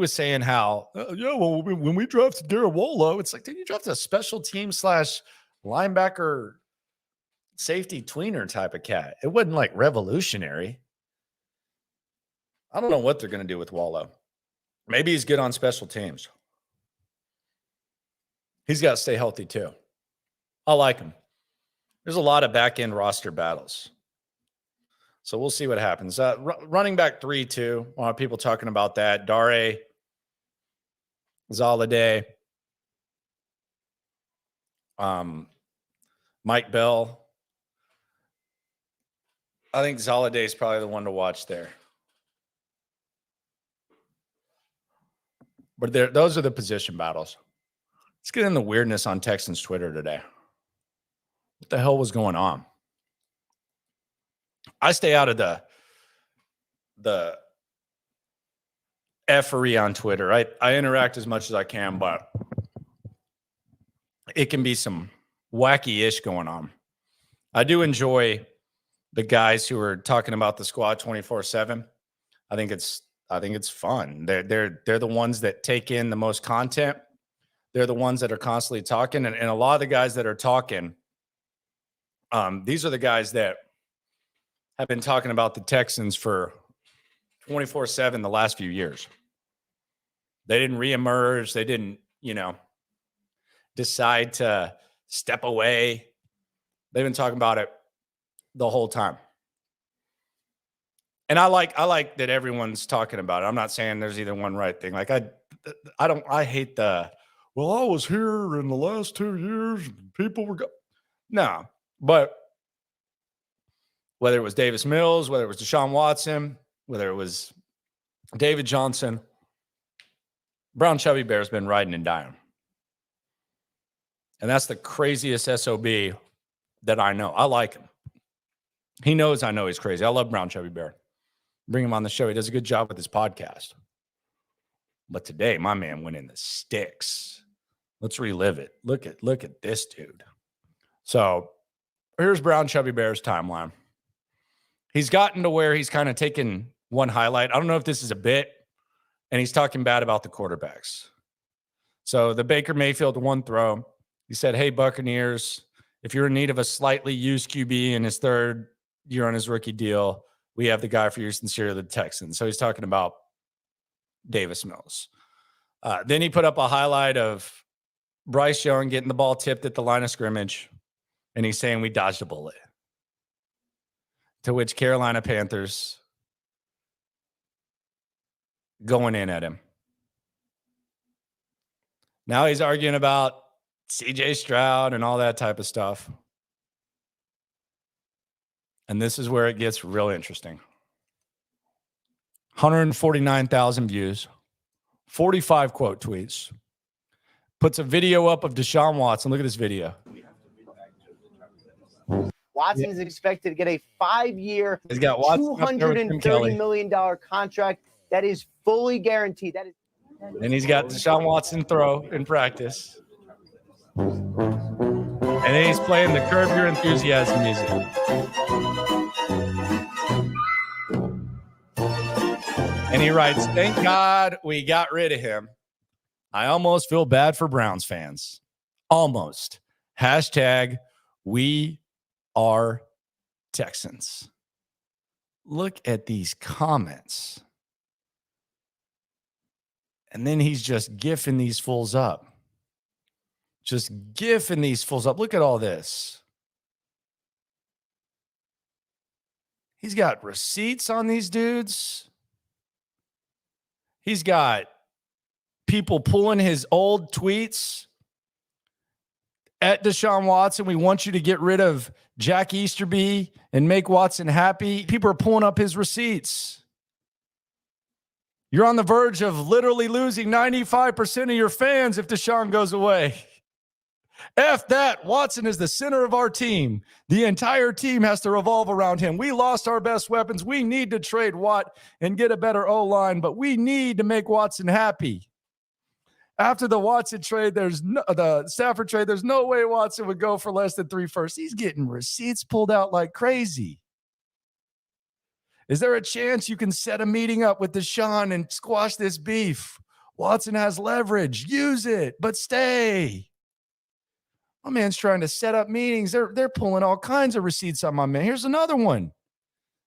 [SPEAKER 1] saying how, when we drafted Garrett Wallow, it's like, did you draft a special team / linebacker safety tweener type of cat? It wasn't like revolutionary. I don't know what they're going to do with Wallow. Maybe he's good on special teams. He's got to stay healthy too. I like him. There's a lot of back end roster battles. So we'll see what happens. Running back 3-2. A lot of people talking about that. Dare, Zalade, Mike Bell. I think Zalade is probably the one to watch there. But those are the position battles. Let's get in the weirdness on Texans Twitter today. What the hell was going on? I stay out of the effery on Twitter. I interact as much as I can, but it can be some wacky-ish going on. I do enjoy the guys who are talking about the squad 24/7. I think it's fun. They're the ones that take in the most content. They're the ones that are constantly talking. And a lot of the guys that are talking, these are the guys that have been talking about the Texans for 24/7 the last few years. They didn't reemerge. They didn't, decide to step away. They've been talking about it the whole time. And I like that everyone's talking about it. I'm not saying there's either one right thing. Like I hate I was here in the last 2 years. People were no, but whether it was Davis Mills, whether it was Deshaun Watson, whether it was David Johnson, Brown Chubby Bear's been riding and dying. And that's the craziest SOB that I know. I like him. He knows I know he's crazy. I love Brown Chubby Bear. Bring him on the show. He does a good job with his podcast. But today, my man went in the sticks. Let's relive it. Look at this dude. So here's Brown Chubby Bear's timeline. He's gotten to where he's kind of taken one highlight. I don't know if this is a bit, and he's talking bad about the quarterbacks. So the Baker Mayfield one throw, he said, "Hey, Buccaneers, if you're in need of a slightly used QB in his third year on his rookie deal, we have the guy for you, sincerely, the Texans." So he's talking about Davis Mills. Then he put up a highlight of Bryce Young getting the ball tipped at the line of scrimmage, and he's saying we dodged a bullet. To which Carolina Panthers going in at him. Now he's arguing about CJ Stroud and all that type of stuff. And this is where it gets real interesting. 149,000 views, 45 quote tweets. Puts a video up of Deshaun Watson. Look at this video.
[SPEAKER 5] Watson is expected to get a 5-year,
[SPEAKER 1] He's got Watson
[SPEAKER 5] $230 million contract that is fully guaranteed. That is.
[SPEAKER 1] And he's got Deshaun Watson throw in practice. And then he's playing the Curb Your Enthusiasm music. And he writes, "Thank God we got rid of him. I almost feel bad for Browns fans. Almost. Hashtag we are Texans." Look at these comments. And then he's just gifting these fools up. Just gifting these fools up. Look at all this. He's got receipts on these dudes. He's got people pulling his old tweets at Deshaun Watson. "We want you to get rid of Jack Easterby and make Watson happy." People are pulling up his receipts. You're on the verge of literally losing 95% of your fans if Deshaun goes away. F that. Watson is the center of our team. The entire team has to revolve around him. We lost our best weapons. We need to trade Watt and get a better O-line, but we need to make Watson happy. After the Watson trade, the Stafford trade, there's no way Watson would go for less than 3 firsts. He's getting receipts pulled out like crazy. Is there a chance you can set a meeting up with Deshaun and squash this beef? Watson has leverage. Use it, but stay. My man's trying to set up meetings. They're pulling all kinds of receipts on my man. Here's another one.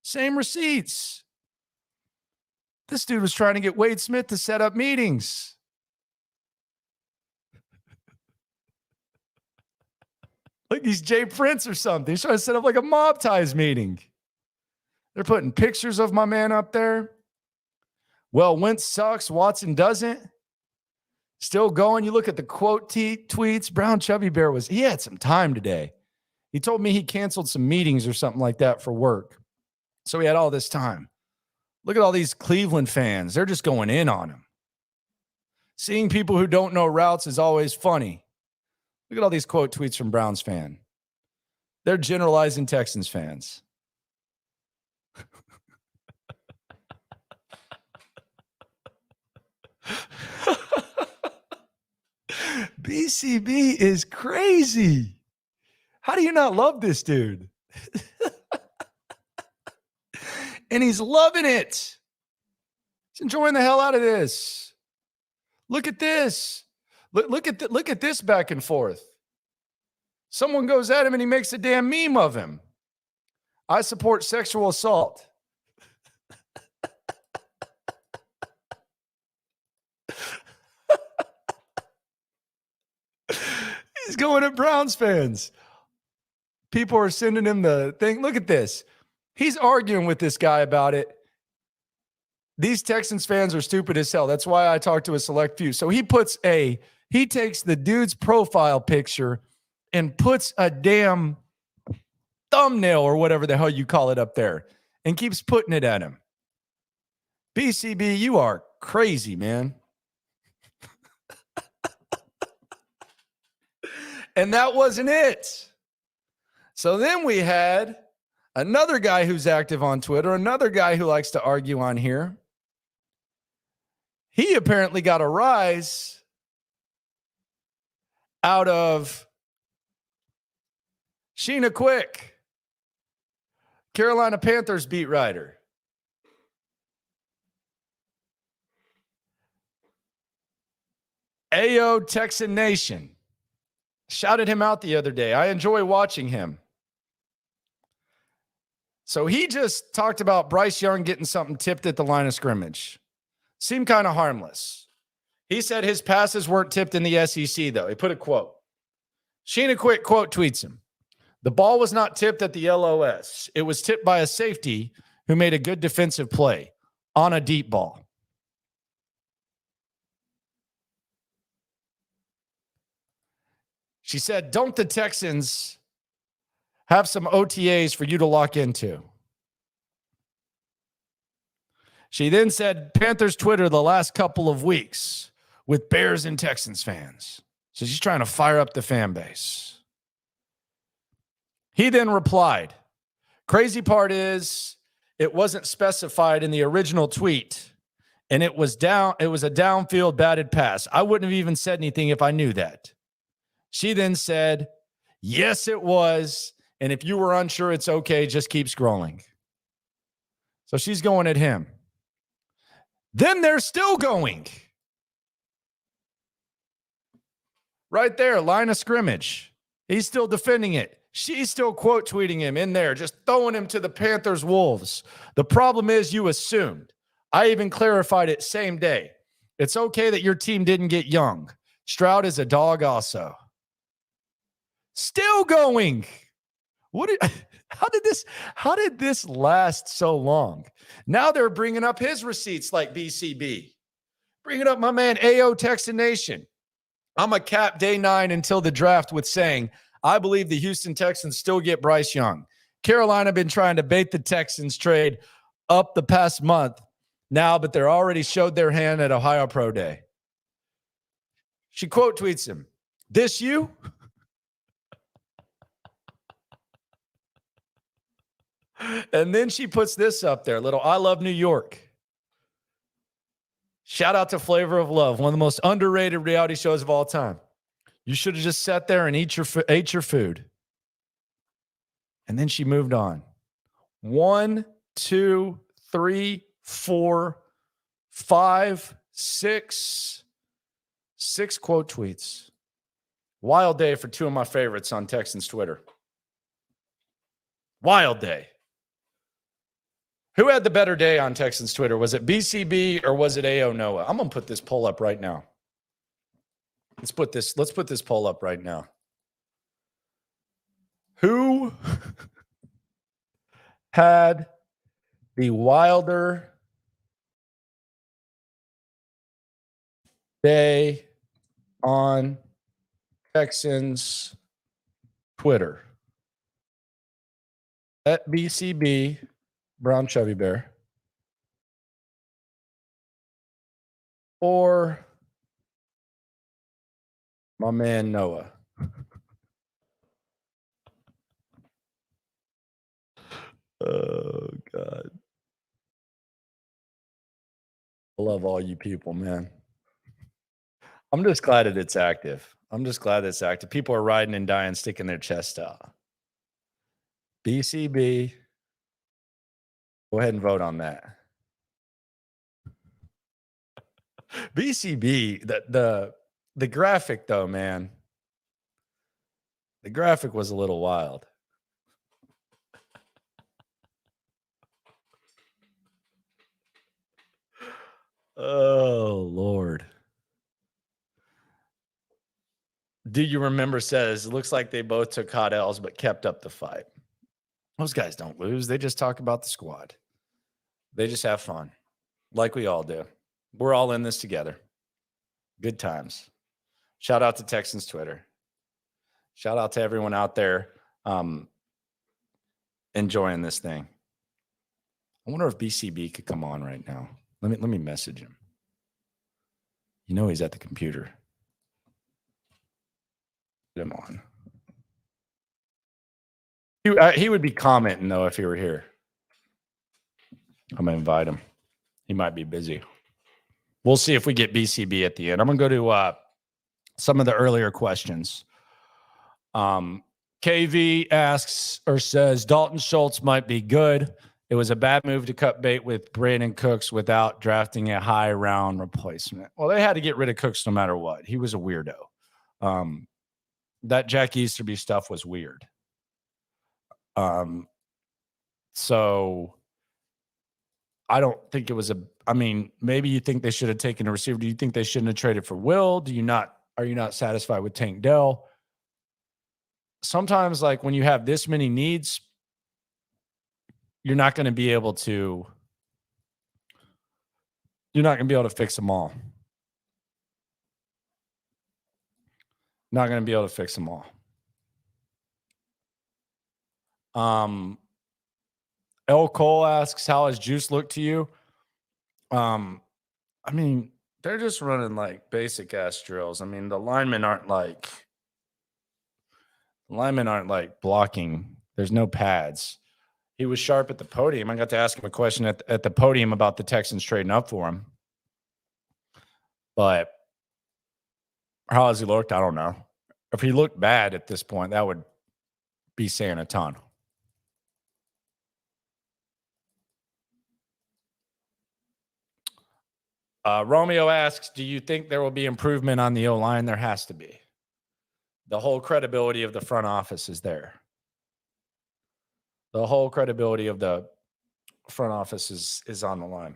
[SPEAKER 1] Same receipts. This dude was trying to get Wade Smith to set up meetings. Like he's Jay Prince or something. He's trying to set up like a mob ties meeting. They're putting pictures of my man up there. Well, Wentz sucks. Watson doesn't. Still going. You look at the quote tweets. Brown Chubby Bear he had some time today. He told me he canceled some meetings or something like that for work. So he had all this time. Look at all these Cleveland fans. They're just going in on him. Seeing people who don't know routes is always funny. Look at all these quote tweets from Browns fan. They're generalizing Texans fans. BCB is crazy. How do you not love this dude? And he's loving it. He's enjoying the hell out of this. Look at this. Look at this back and forth. Someone goes at him and he makes a damn meme of him. I support sexual assault. He's going at Browns fans. People are sending him the thing. Look at this. He's arguing with this guy about it. These Texans fans are stupid as hell. That's why I talked to a select few. So he takes the dude's profile picture and puts a damn thumbnail or whatever the hell you call it up there and keeps putting it at him. BCB, you are crazy, man. And that wasn't it. So then we had another guy who's active on Twitter, another guy who likes to argue on here. He apparently got a rise out of Sheena Quick, Carolina Panthers beat writer. Ayo Texan Nation. Shouted him out the other day. I enjoy watching him. So he just talked about Bryce Young getting something tipped at the line of scrimmage. Seemed kind of harmless. He said his passes weren't tipped in the SEC, though. He put a quote. Sheena Quick quote tweets him. The ball was not tipped at the LOS. It was tipped by a safety who made a good defensive play on a deep ball. She said, don't the Texans have some OTAs for you to lock into? She then said, Panthers Twitter the last couple of weeks with Bears and Texans fans. So she's trying to fire up the fan base. He then replied, crazy part is it wasn't specified in the original tweet, and it was a downfield batted pass. I wouldn't have even said anything if I knew that. She then said, yes, it was. And if you were unsure, it's okay. Just keep scrolling. So she's going at him. Then they're still going. Right there, line of scrimmage. He's still defending it. She's still quote tweeting him in there, just throwing him to the Panthers wolves. The problem is you assumed. I even clarified it same day. It's okay that your team didn't get Young. Stroud is a dog also. Still going. How did this last so long? Now they're bringing up his receipts like BCB. Bringing up my man AO Texan Nation. I'm a cap day 9 until the draft with saying, I believe the Houston Texans still get Bryce Young. Carolina been trying to bait the Texans trade up the past month now, but they're already showed their hand at Ohio Pro Day. She quote tweets him, this you? And then she puts this up there, little I love New York. Shout out to Flavor of Love, one of the most underrated reality shows of all time. You should have just sat there and ate your food. And then she moved on. 1, 2, 3, 4, 5, 6 quote tweets. Wild day for two of my favorites on Texans Twitter. Wild day. Who had the better day on Texans Twitter? Was it BCB or was it AO Noah? I'm going to put this poll up right now. Let's put this poll up right now. Who had the wilder day on Texans Twitter? At BCB, Brown Chubby Bear, or my man Noah? Oh, God. I love all you people, man. I'm just glad that it's active. People are riding and dying, sticking their chest out. BCB. Go ahead and vote on that. BCB, the graphic, though, man. The graphic was a little wild. Oh, Lord. Do you remember says, it looks like they both took hot L's but kept up the fight. Those guys don't lose. They just talk about the squad. They just have fun like we all do. We're all in this together. Good times. Shout out to Texans Twitter. Shout out to everyone out there enjoying this thing. I wonder if BCB could come on right now. Let me message him. You know he's at the computer. Get him on. He would be commenting, though, if he were here. I'm going to invite him. He might be busy. We'll see if we get BCB at the end. I'm going to go to some of the earlier questions. KV asks or says, Dalton Schultz might be good. It was a bad move to cut bait with Brandon Cooks without drafting a high round replacement. Well, they had to get rid of Cooks no matter what. He was a weirdo. That Jack Easterby stuff was weird. So I don't think it was maybe you think they should have taken a receiver. Do you think they shouldn't have traded for Will? Are you not satisfied with Tank Dell? Sometimes, like, when you have this many needs, you're not going to be able to fix them all. Not going to be able to fix them all. L. Cole asks, how has Juice looked to you? They're just running like basic ass drills. The linemen aren't like blocking. There's no pads. He was sharp at the podium. I got to ask him a question at the podium about the Texans trading up for him. But how has he looked? I don't know. If he looked bad at this point, that would be saying a ton. Romeo asks, do you think there will be improvement on the O-line? There has to be. The whole credibility of the front office is there. The whole credibility of the front office is on the line.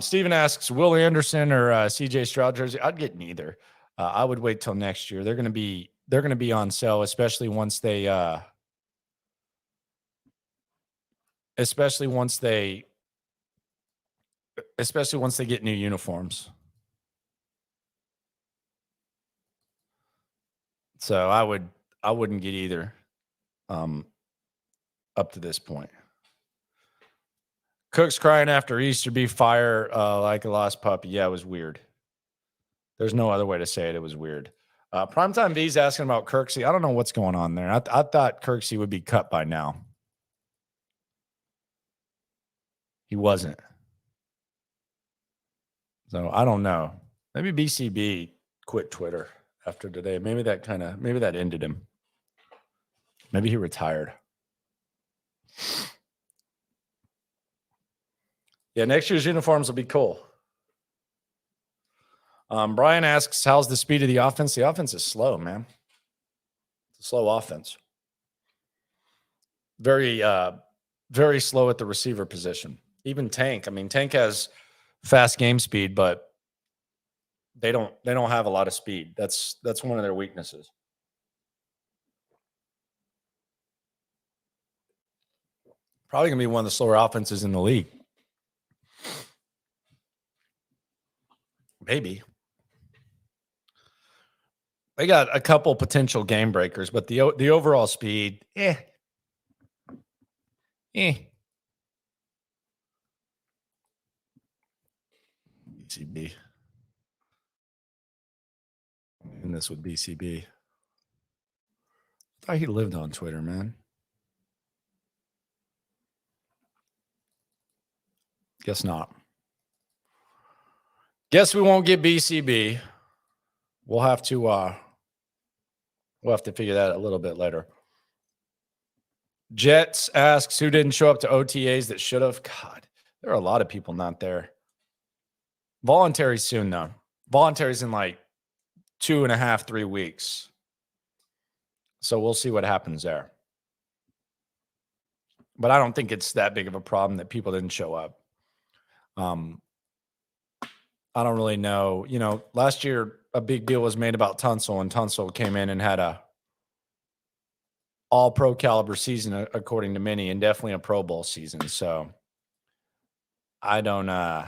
[SPEAKER 1] Steven asks, Will Anderson or CJ Stroud jersey? I'd get neither. I would wait till next year. They're going to be on sale, especially once they get new uniforms. So I wouldn't get either up to this point. Cook's crying after Easterby fire like a lost puppy. Yeah, it was weird. There's no other way to say it. It was weird. Primetime V's asking about Kirksey. I don't know what's going on there. I thought Kirksey would be cut by now. He wasn't. So I don't know. Maybe BCB quit Twitter after today. Maybe that ended him. Maybe he retired. Yeah, next year's uniforms will be cool. Brian asks, how's the speed of the offense? The offense is slow, man. It's a slow offense. Very, very slow at the receiver position. Even Tank. Tank has fast game speed, but they don't have a lot of speed. That's one of their weaknesses. Probably going to be one of the slower offenses in the league. Maybe. They got a couple potential game breakers, but the overall speed, BCB. And this with BCB. I thought he lived on Twitter, man. Guess not. Guess we won't get BCB. We'll have to figure that a little bit later. Jets asks who didn't show up to OTAs that should have. God, there are a lot of people not there. Voluntary soon, though. Voluntary's in like 2.5, 3 weeks. So we'll see what happens there. But I don't think it's that big of a problem that people didn't show up. I don't really know. You know, last year a big deal was made about Tunsil, and Tunsil came in and had a all-pro caliber season, according to many, and definitely a Pro Bowl season. So I don't know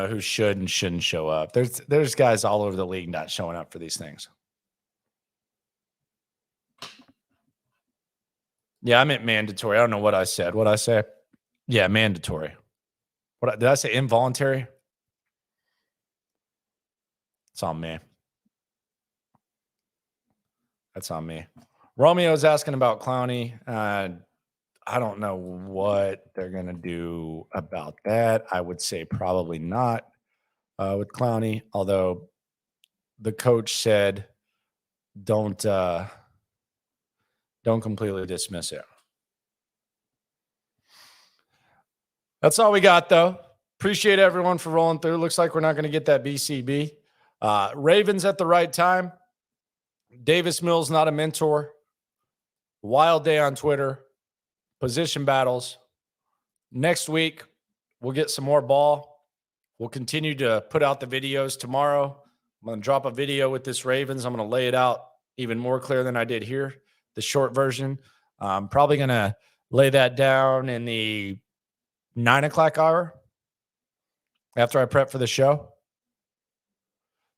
[SPEAKER 1] who should and shouldn't show up. There's guys all over the league not showing up for these things. Yeah, I meant mandatory. I don't know what I said. What'd I say? Yeah, mandatory. What did I say? Involuntary? It's on me. That's on me. Romeo's asking about Clowney. I don't know what they're going to do about that. I would say probably not with Clowney, although the coach said don't completely dismiss it. That's all we got, though. Appreciate everyone for rolling through. Looks like we're not going to get that BCB. Ravens at the right time. Davis Mills, not a mentor. Wild day on Twitter. Position battles. Next week, we'll get some more ball. We'll continue to put out the videos tomorrow. I'm going to drop a video with this Ravens. I'm going to lay it out even more clear than I did here, the short version. I'm probably going to lay that down in the 9 o'clock hour after I prep for the show.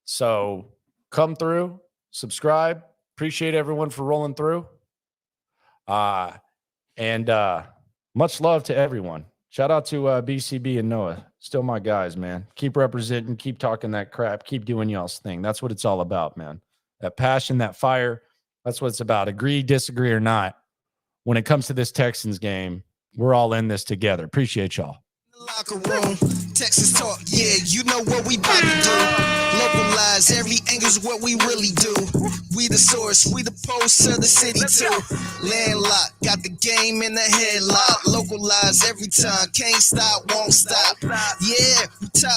[SPEAKER 1] So come through, subscribe. Appreciate everyone for rolling through. And much love to everyone. Shout out to BCB and Noah. Still my guys, man. Keep representing, keep talking that crap, keep doing y'all's thing. That's what it's all about, man. That passion, that fire, that's what it's about. Agree, disagree, or not. When it comes to this Texans game, we're all in this together. Appreciate y'all.
[SPEAKER 2] Locker room, Texas talk, yeah, you know what we about to do. Localize every angle's what we really do. We the source, we the pulse of the city too. Landlocked, got the game in the headlock. Localize every time, can't stop, won't stop. Yeah, we top